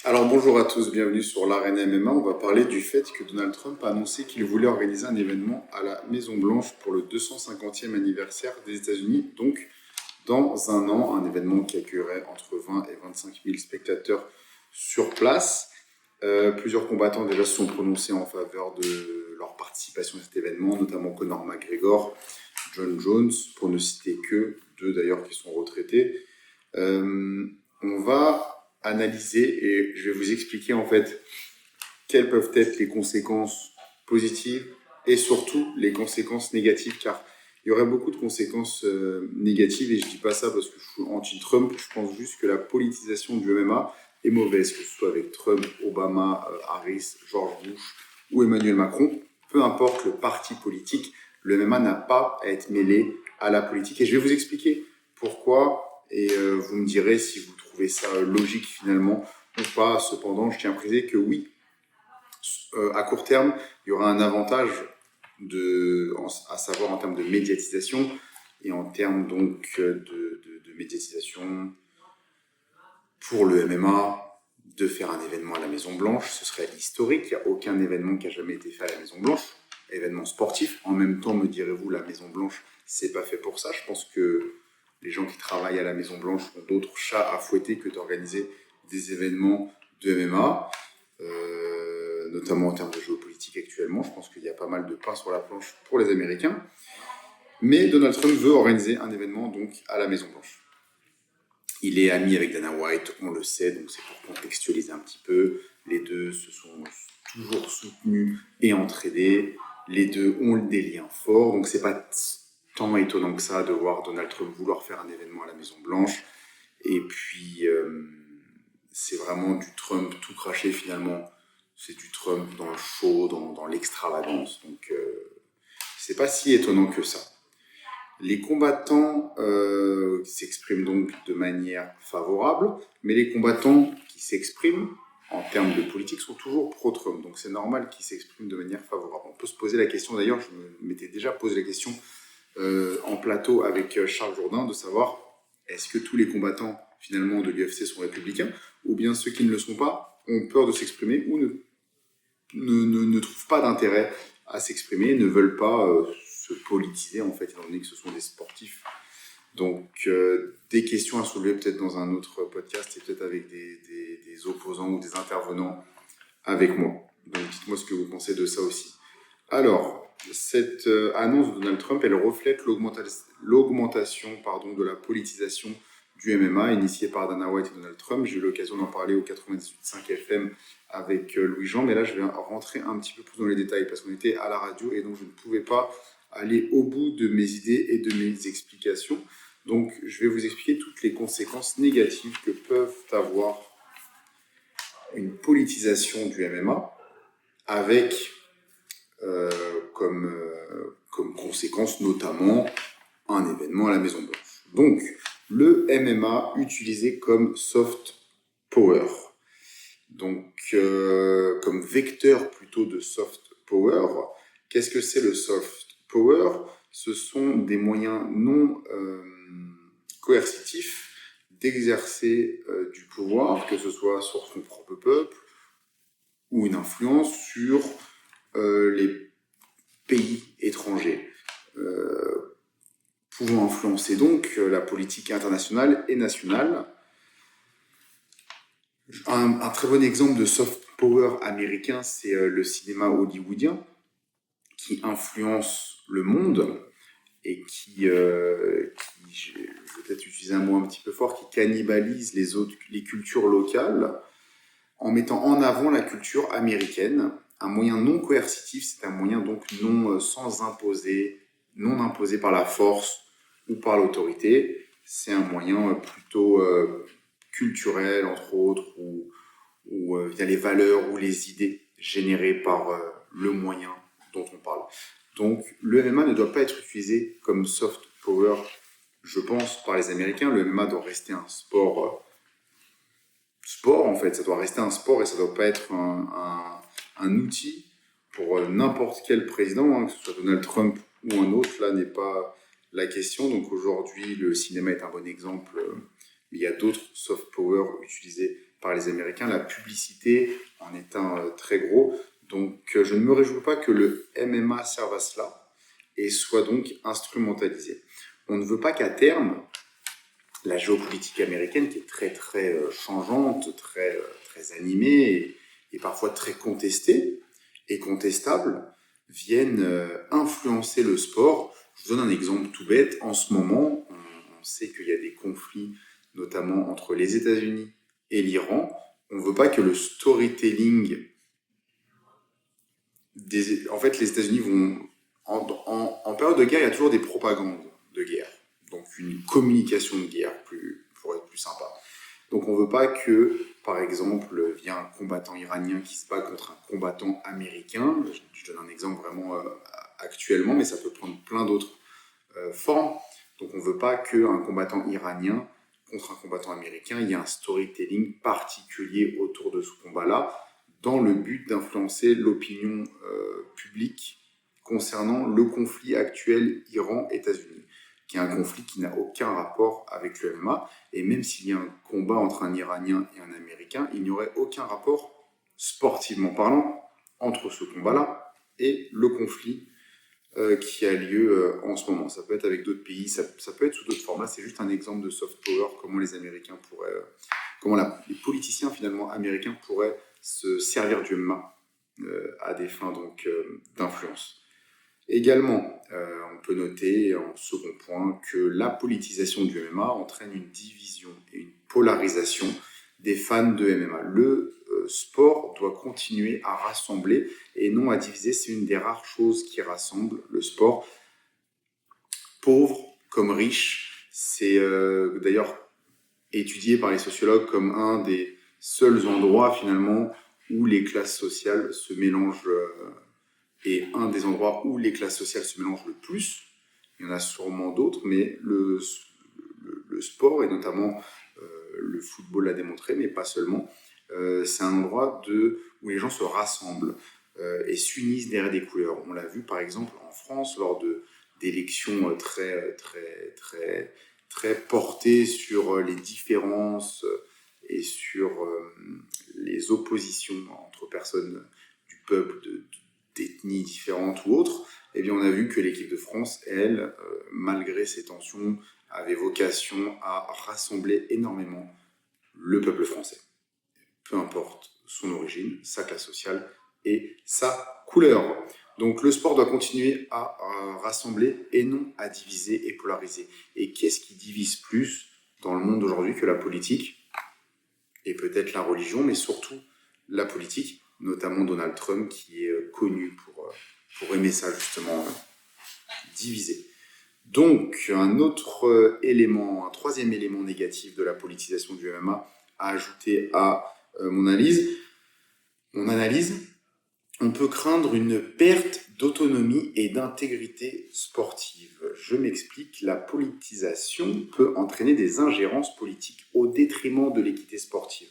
Alors bonjour à tous, bienvenue sur l'Arena MMA. On va parler du fait que Donald Trump a annoncé qu'il voulait organiser un événement à la Maison Blanche pour le 250e anniversaire des États-Unis, donc dans un an, un événement qui accueillerait entre 20 et 25 000 spectateurs sur place. Plusieurs combattants déjà se sont prononcés en faveur de leur participation à cet événement, notamment Conor McGregor, John Jones, pour ne citer que deux d'ailleurs qui sont retraités. On va analyser et je vais vous expliquer en fait quelles peuvent être les conséquences positives et surtout les conséquences négatives, car il y aurait beaucoup de conséquences négatives, et je dis pas ça parce que je suis anti-Trump. Je pense juste que la politisation du MMA est mauvaise, que ce soit avec Trump, Obama, Harris, George Bush ou Emmanuel Macron. Peu importe le parti politique, le MMA n'a pas à être mêlé à la politique, et je vais vous expliquer pourquoi, et vous me direz si vous trouvez ça logique finalement ou pas. Cependant, je tiens à préciser que oui, à court terme, il y aura un avantage à savoir en termes de médiatisation et en termes donc de médiatisation pour le MMA, de faire un événement à la Maison Blanche. Ce serait historique, il n'y a aucun événement qui a jamais été fait à la Maison Blanche, événement sportif. En même temps, me direz-vous, la Maison Blanche, c'est pas fait pour ça. Je pense que les gens qui travaillent à la Maison Blanche ont d'autres chats à fouetter que d'organiser des événements de MMA. Notamment en termes de géopolitique actuellement. Je pense qu'il y a pas mal de pain sur la planche pour les Américains. Mais Donald Trump veut organiser un événement donc à la Maison-Blanche. Il est ami avec Dana White, on le sait, donc c'est pour contextualiser un petit peu. Les deux se sont toujours soutenus et entraînés. Les deux ont des liens forts, donc c'est pas tant étonnant que ça de voir Donald Trump vouloir faire un événement à la Maison-Blanche. Et puis, c'est vraiment du Trump tout craché finalement. C'est du Trump dans le show, dans l'extravagance. Donc, c'est pas si étonnant que ça. Les combattants s'expriment donc de manière favorable, mais les combattants qui s'expriment en termes de politique sont toujours pro-Trump. Donc, c'est normal qu'ils s'expriment de manière favorable. On peut se poser la question, d'ailleurs, je m'étais déjà posé la question en plateau avec Charles Jourdain, de savoir est-ce que tous les combattants finalement de l'UFC sont républicains, ou bien ceux qui ne le sont pas ont peur de s'exprimer ou ne trouvent pas d'intérêt à s'exprimer, ne veulent pas se politiser en fait, étant donné que ce sont des sportifs. Donc des questions à soulever peut-être dans un autre podcast et peut-être avec des opposants ou des intervenants avec moi. Donc dites-moi ce que vous pensez de ça aussi. Alors, cette annonce de Donald Trump, elle reflète l'augmentation de la politisation du MMA initiée par Dana White et Donald Trump. J'ai eu l'occasion d'en parler au 98.5 FM avec Louis-Jean, mais là je vais rentrer un petit peu plus dans les détails parce qu'on était à la radio et donc je ne pouvais pas aller au bout de mes idées et de mes explications. Donc je vais vous expliquer toutes les conséquences négatives que peuvent avoir une politisation du MMA avec comme conséquence notamment un événement à la Maison Blanche. Donc, le MMA utilisé comme soft power, donc comme vecteur plutôt de soft power. Qu'est-ce que c'est le soft power? Ce sont des moyens non coercitifs d'exercer du pouvoir, que ce soit sur son propre peuple ou une influence sur les pays étrangers, pouvant influencer donc la politique internationale et nationale. Un très bon exemple de soft power américain, c'est le cinéma hollywoodien, qui influence le monde et qui je vais peut-être utiliser un mot un petit peu fort, qui cannibalise les cultures locales en mettant en avant la culture américaine. Un moyen non coercitif, c'est un moyen donc sans imposer, non imposé par la force ou par l'autorité. C'est un moyen plutôt culturel, entre autres, où via les valeurs ou les idées générées par le moyen dont on parle. Donc le MMA ne doit pas être utilisé comme soft power, je pense, par les Américains. Le MMA doit rester un sport en fait, ça doit rester un sport et ça doit pas être un outil pour n'importe quel président, hein, que ce soit Donald Trump ou un autre, là n'est pas la question. Donc aujourd'hui, le cinéma est un bon exemple, mais il y a d'autres soft power utilisés par les Américains. La publicité en est un très gros. Donc, je ne me réjouis pas que le MMA serve à cela et soit donc instrumentalisé. On ne veut pas qu'à terme, la géopolitique américaine, qui est très très changeante, très animée et parfois très contestée et contestable, vienne influencer le sport. Je vous donne un exemple tout bête. En ce moment, on sait qu'il y a des conflits, notamment entre les États-Unis et l'Iran. On ne veut pas que le storytelling en fait, les États-Unis vont... En période de guerre, il y a toujours des propagandes de guerre. Donc une communication de guerre, pour être plus sympa. Donc on ne veut pas que, par exemple, vient un combattant iranien qui se bat contre un combattant américain. Je donne un exemple vraiment actuellement, mais ça peut prendre plein d'autres formes. Donc on ne veut pas qu'un combattant iranien contre un combattant américain, il y ait un storytelling particulier autour de ce combat-là, dans le but d'influencer l'opinion publique concernant le conflit actuel Iran-États-Unis, qui est un conflit qui n'a aucun rapport avec le MMA. Et même s'il y a un combat entre un Iranien et un Américain, il n'y aurait aucun rapport, sportivement parlant, entre ce combat-là et le conflit qui a lieu en ce moment. Ça peut être avec d'autres pays, ça peut être sous d'autres formes. Là, c'est juste un exemple de soft power, comment les Américains pourraient... les politiciens, finalement, américains pourraient se servir du MMA à des fins donc d'influence. Également, on peut noter en second point que la politisation du MMA entraîne une division et une polarisation des fans de MMA. Le sport doit continuer à rassembler et non à diviser. C'est une des rares choses qui rassemble le sport. Pauvre comme riche, c'est d'ailleurs étudié par les sociologues comme un des seuls endroits finalement où les classes sociales se mélangent et un des endroits où les classes sociales se mélangent le plus. Il y en a sûrement d'autres, mais le sport, et notamment le football l'a démontré, mais pas seulement, c'est un endroit où les gens se rassemblent et s'unissent derrière des couleurs. On l'a vu par exemple en France lors d'élections très portées sur les différences et sur les oppositions entre personnes du peuple, d'ethnies différentes ou autres. Eh bien, on a vu que l'équipe de France, elle, malgré ces tensions, avait vocation à rassembler énormément le peuple français. Peu importe son origine, sa classe sociale et sa couleur. Donc le sport doit continuer à rassembler et non à diviser et polariser. Et qu'est-ce qui divise plus dans le monde d'aujourd'hui que la politique et peut-être la religion, mais surtout la politique, notamment Donald Trump qui est connu pour aimer ça justement, diviser. Donc un autre élément, un troisième élément négatif de la politisation du MMA à ajouter à mon analyse, on peut craindre une perte d'autonomie et d'intégrité sportive. Je m'explique, la politisation peut entraîner des ingérences politiques au détriment de l'équité sportive.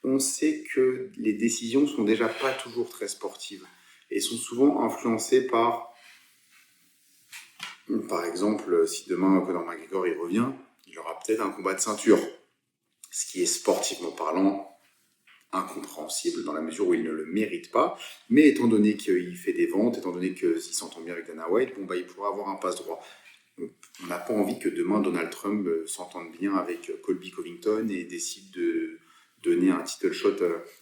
On sait que les décisions sont déjà pas toujours très sportives et sont souvent influencées par exemple, si demain Conor McGregor il revient, il aura peut-être un combat de ceinture, ce qui est sportivement parlant incompréhensible dans la mesure où il ne le mérite pas, mais étant donné qu'il fait des ventes, étant donné qu'il s'entend bien avec Dana White, il pourra avoir un passe-droit. On n'a pas envie que demain Donald Trump s'entende bien avec Colby Covington et décide de donner un title shot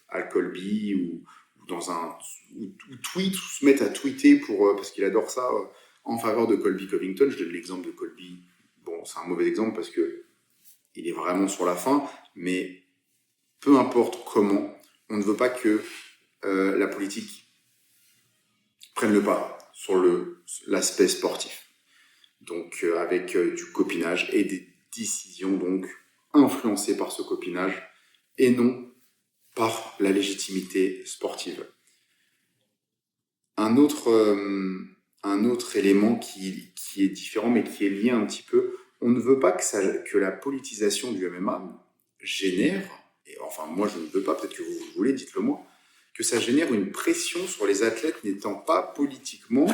à Colby ou tweet, ou se mettre à tweeter parce qu'il adore ça en faveur de Colby Covington. Je donne l'exemple de Colby. Bon, c'est un mauvais exemple parce que il est vraiment sur la fin, mais peu importe comment, on ne veut pas que la politique prenne le pas sur l'aspect sportif. Donc avec du copinage et des décisions donc influencées par ce copinage et non par la légitimité sportive. Un autre élément qui est différent mais qui est lié un petit peu, on ne veut pas que la politisation du MMA génère, et enfin moi je ne veux pas, peut-être que vous voulez, dites-le moi, que ça génère une pression sur les athlètes n'étant pas politiquement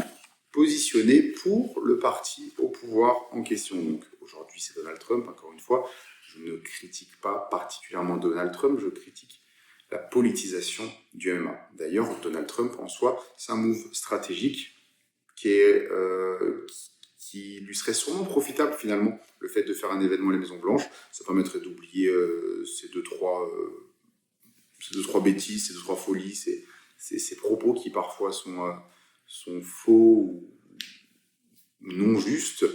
positionnés pour le parti au pouvoir en question. Donc aujourd'hui c'est Donald Trump, encore une fois, je ne critique pas particulièrement Donald Trump, je critique la politisation du MMA. D'ailleurs, Donald Trump, en soi, c'est un move stratégique qui lui serait sûrement profitable, finalement, le fait de faire un événement à la Maison-Blanche. Ça permettrait d'oublier ces deux, trois bêtises, ces deux, trois folies, ces propos qui parfois sont faux ou non justes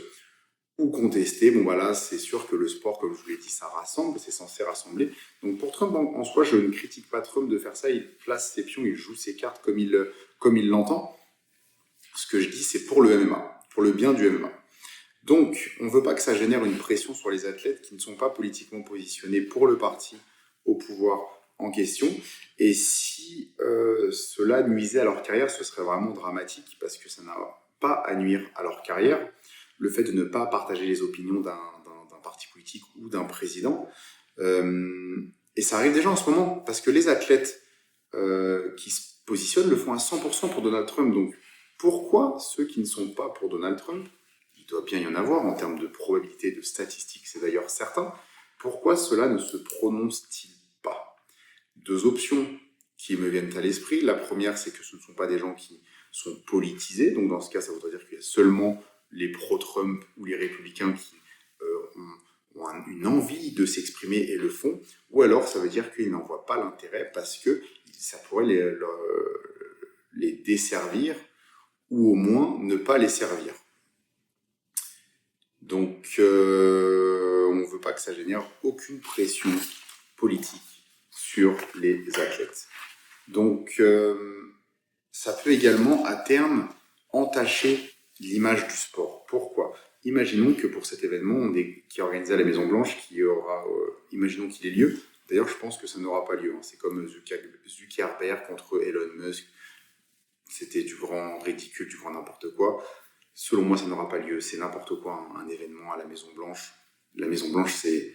ou contestés. Bon, voilà, c'est sûr que le sport, comme je vous l'ai dit, ça rassemble, c'est censé rassembler. Donc pour Trump, en soi, je ne critique pas Trump de faire ça. Il place ses pions, il joue ses cartes comme il l'entend. Ce que je dis, c'est pour le MMA, pour le bien du MMA. Donc, on ne veut pas que ça génère une pression sur les athlètes qui ne sont pas politiquement positionnés pour le parti au pouvoir en question. Et si cela nuisait à leur carrière, ce serait vraiment dramatique parce que ça n'a pas à nuire à leur carrière. Le fait de ne pas partager les opinions d'un parti politique ou d'un président. Et ça arrive déjà en ce moment parce que les athlètes qui se positionnent le font à 100% pour Donald Trump. Donc, pourquoi ceux qui ne sont pas pour Donald Trump, il doit bien y en avoir en termes de probabilité, de statistiques, c'est d'ailleurs certain, pourquoi cela ne se prononce-t-il pas? Deux options qui me viennent à l'esprit. La première, c'est que ce ne sont pas des gens qui sont politisés, donc dans ce cas, ça voudrait dire qu'il y a seulement les pro-Trump ou les républicains qui ont une envie de s'exprimer et le font, ou alors ça veut dire qu'ils n'en voient pas l'intérêt parce que ça pourrait les desservir ou au moins ne pas les servir. Donc, on ne veut pas que ça génère aucune pression politique sur les athlètes. Donc, ça peut également, à terme, entacher l'image du sport. Pourquoi ? Imaginons que pour cet événement qui est organisé à la Maison-Blanche, imaginons qu'il ait lieu. D'ailleurs, je pense que ça n'aura pas lieu. C'est comme Zuckerberg contre Elon Musk. C'était du grand ridicule, du grand n'importe quoi. Selon moi, ça n'aura pas lieu. C'est n'importe quoi, un événement à la Maison-Blanche. La Maison-Blanche, c'est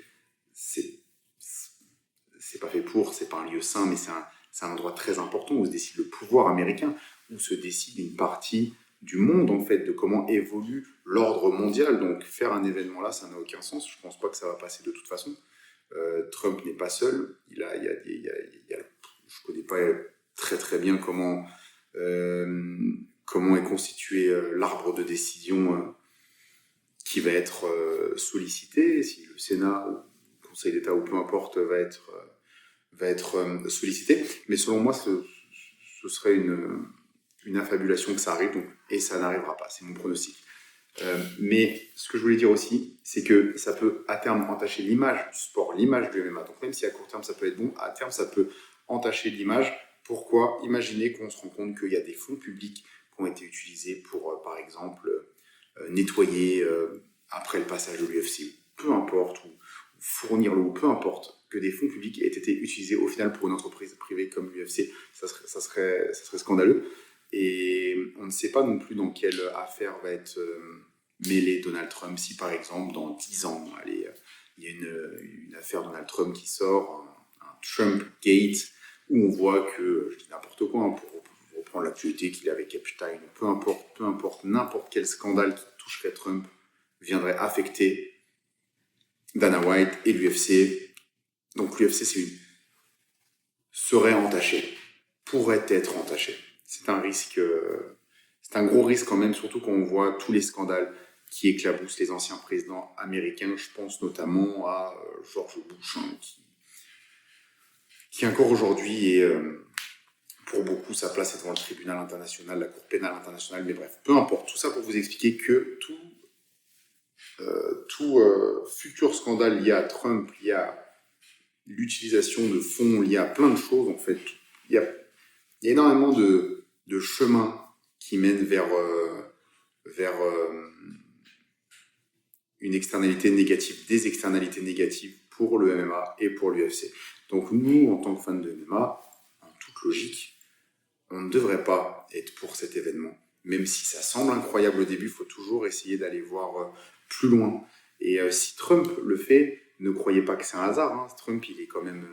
pas fait pour, c'est pas un lieu sain, mais c'est un endroit très important où se décide le pouvoir américain, où se décide une partie du monde, en fait, de comment évolue l'ordre mondial. Donc, faire un événement là, ça n'a aucun sens. Je pense pas que ça va passer de toute façon. Trump n'est pas seul. Je connais pas très très bien comment est constitué l'arbre de décision qui va être sollicité, si le Sénat ou le Conseil d'État ou peu importe va être sollicité. Mais selon moi, ce serait une affabulation que ça arrive, et ça n'arrivera pas, c'est mon pronostic. Mais ce que je voulais dire aussi, c'est que ça peut à terme entacher l'image du sport, l'image du MMA. Donc même si à court terme ça peut être bon, à terme ça peut entacher l'image. Pourquoi ? Imaginez qu'on se rend compte qu'il y a des fonds publics qui ont été utilisés pour, par exemple, nettoyer après le passage de l'UFC, peu importe, ou fournir l'eau, peu importe, que des fonds publics aient été utilisés au final pour une entreprise privée comme l'UFC, ça serait scandaleux. Et on ne sait pas non plus dans quelle affaire va être mêlé Donald Trump. Si par exemple, dans 10 ans, il y a une affaire Donald Trump qui sort, un Trump Gate, où on voit que, je dis n'importe quoi, pour reprendre l'actualité qu'il a avec Epstein, peu importe, n'importe quel scandale qui toucherait Trump viendrait affecter Dana White et l'UFC. Donc l'UFC serait entaché, pourrait être entaché. C'est un risque, c'est un gros risque quand même, surtout quand on voit tous les scandales qui éclaboussent les anciens présidents américains. Je pense notamment à George Bush, qui encore aujourd'hui est, pour beaucoup, sa place est devant le tribunal international, la Cour pénale internationale, mais bref, peu importe. Tout ça pour vous expliquer que tout futur scandale lié à Trump, lié à l'utilisation de fonds, lié à plein de choses, en fait, il y a énormément de chemins qui mènent vers une externalité négative, des externalités négatives pour le MMA et pour l'UFC. Donc nous, en tant que fans de MMA, en toute logique, on ne devrait pas être pour cet événement. Même si ça semble incroyable au début, il faut toujours essayer d'aller voir plus loin. Et si Trump le fait, ne croyez pas que c'est un hasard. Trump, il est quand même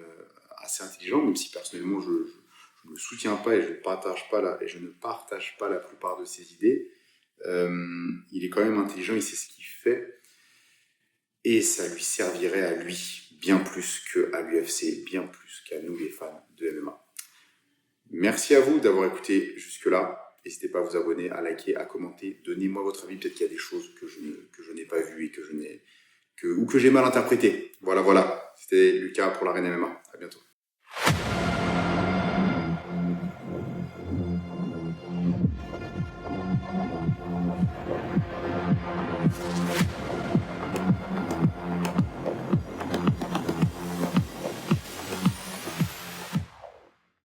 assez intelligent, même si personnellement, je ne le soutiens pas et je ne partage pas la plupart de ses idées. Il est quand même intelligent, il sait ce qu'il fait. Et ça lui servirait à lui bien plus qu'à l'UFC, bien plus qu'à nous les fans de MMA. Merci à vous d'avoir écouté jusque-là. N'hésitez pas à vous abonner, à liker, à commenter. Donnez-moi votre avis. Peut-être qu'il y a des choses que je n'ai pas vues et ou que j'ai mal interprétées. Voilà. C'était Lucas pour l'Arène MMA.